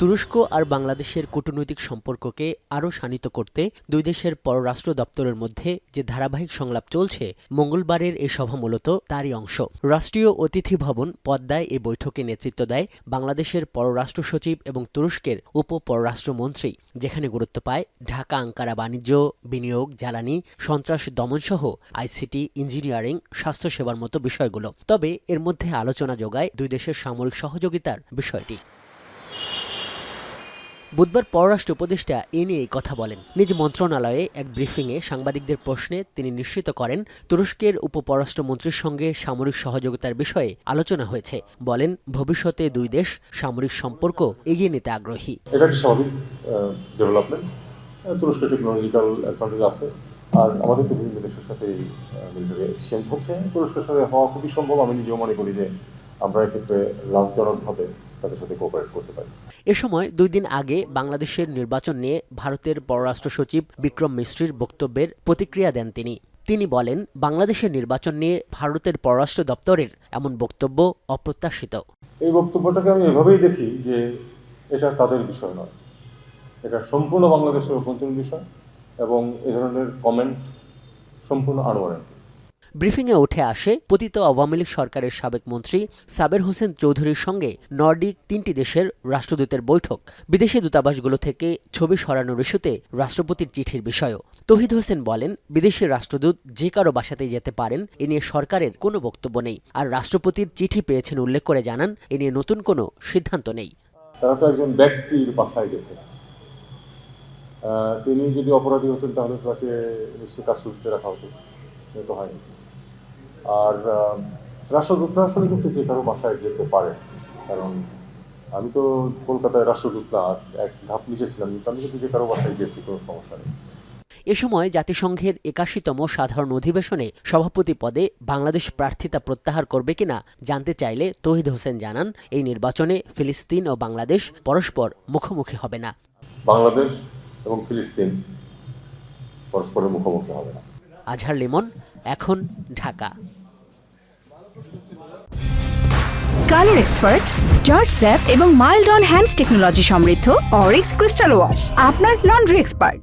তুরস্ক আর বাংলাদেশের কূটনৈতিক সম্পর্ককে আরও শানিত করতে দুই দেশের পররাষ্ট্র দপ্তরের মধ্যে যে ধারাবাহিক সংলাপ চলছে, মঙ্গলবারের এই সভা মূলত তারই অংশ। রাষ্ট্রীয় অতিথি ভবন পদ্মায় এই বৈঠকে নেতৃত্ব দেয় বাংলাদেশের পররাষ্ট্র সচিব এবং তুরস্কের উপ পররাষ্ট্রমন্ত্রী, যেখানে গুরুত্ব পায় ঢাকা আঙ্কারা বাণিজ্য, বিনিয়োগ, জ্বালানি, সন্ত্রাস দমনসহ আইসিটি, ইঞ্জিনিয়ারিং, স্বাস্থ্যসেবার মতো বিষয়গুলো। তবে এর মধ্যে আলোচনা জোগায় দুই দেশের সামরিক সহযোগিতার বিষয়টি। বুধবার পররাষ্ট্র উপদেষ্টা এ নিয়ে কথা বলেন। নিজ মন্ত্রণালয়ে এক ব্রিফিংয়ে সাংবাদিকদের প্রশ্নে তিনি নিশ্চিত করেন, তুরস্কের উপপররাষ্ট্রমন্ত্রীর সঙ্গে সামরিক সহযোগিতার বিষয়ে আলোচনা হয়েছে। বলেন, ভবিষ্যতে দুই দেশ সামরিক সম্পর্ক এগিয়ে নিতে আগ্রহী। এটা একটা স্বাভাবিক ডেভেলপমেন্ট। তুরস্কের টেকনোলজিক্যাল অ্যাডভান্টেজ আছে, আর আমাদের তো বিভিন্ন দেশের সাথে মিলিটারি এক্সচেঞ্জ হচ্ছে। তুরস্কের সাথে হওয়া খুবই সম্ভব। আমি নিজেও মনে করি যে আমরা এক্ষেত্রে লাভজনকভাবে তাদের সাথে কোঅপারেট করতে পারি। এ সময় 2 দিন আগে বাংলাদেশের নির্বাচন নিয়ে ভারতের পররাষ্ট্র সচিব বিক্রম মিশ্রির বক্তব্যের প্রতিক্রিয়া দেন তিনি বলেন, বাংলাদেশের নির্বাচন নিয়ে ভারতের পররাষ্ট্র দপ্তরের এমন বক্তব্য অপ্রত্যাশিত। এই বক্তব্যটাকে আমি এভাবেই দেখি যে এটা তাদের বিষয় নয়, এটা সম্পূর্ণ বাংলাদেশের অভ্যন্তরীণ বিষয় এবং এ ধরনের কমেন্ট সম্পূর্ণ আনওয়ারেন্টেড। ব্রিফিংয়ে উঠে আসে পতিত আওয়ামী লীগ সরকারের সাবেক মন্ত্রী সাবের হোসেন চৌধুরীর সঙ্গে নর্ডিক 3টি দেশের রাষ্ট্রদূতের বৈঠক, বিদেশি দূতাবাসগুলো থেকে ছবি সরানোর ইস্যুতে রাষ্ট্রপতির চিঠির বিষয়ও। তৌহিদ হোসেন বলেন, বিদেশি রাষ্ট্রদূত যে কারো বাসাতেই যেতে পারেন, এ নিয়ে সরকারের কোনো বক্তব্য নেই। আর রাষ্ট্রপতির চিঠি পেয়েছেন উল্লেখ করে জানান, এ নিয়ে নতুন কোনো সিদ্ধান্ত নেই। তারা তো একজন ব্যক্তির বাসায় গেছে, তিনি যদি অপরাধী হতেন তাহলে তাকে নিশ্চয়ই কাস্টডিতে রাখা হতো, তো হয়নি। আর রাষ্ট্রদূতরা আসলে কিন্তু যে কারো বাসায় যেতে পারে, কারণ আমি তো কলকাতায় রাষ্ট্রদূত না, এক ধাপ নিচে ছিলাম, কিন্তু আমি কিন্তু যে কারো বাসায় গেছি, কোনো সমস্যা নেই। এ সময় জাতিসংঘের 81তম সাধারণ অধিবেশনে সভাপতি পদে বাংলাদেশ প্রার্থিতা প্রত্যাহার করবে কিনা জানতে চাইলে তৌহিদ হোসেন জানান, এই নির্বাচনে ফিলিস্তিন ও বাংলাদেশ পরস্পর মুখোমুখি হবে না। বাংলাদেশ এবং ফিলিস্তিন পরস্পরের মুখোমুখি হবে না। আজহার লিমন, এখন, Dhaka. Colour expert, George sap এবং মাইল্ড অন হ্যান্ডস টেকনোলজি সমৃদ্ধ অরিক্স ক্রিস্টাল ওয়াশ আপনার লন্ড্রি এক্সপার্ট।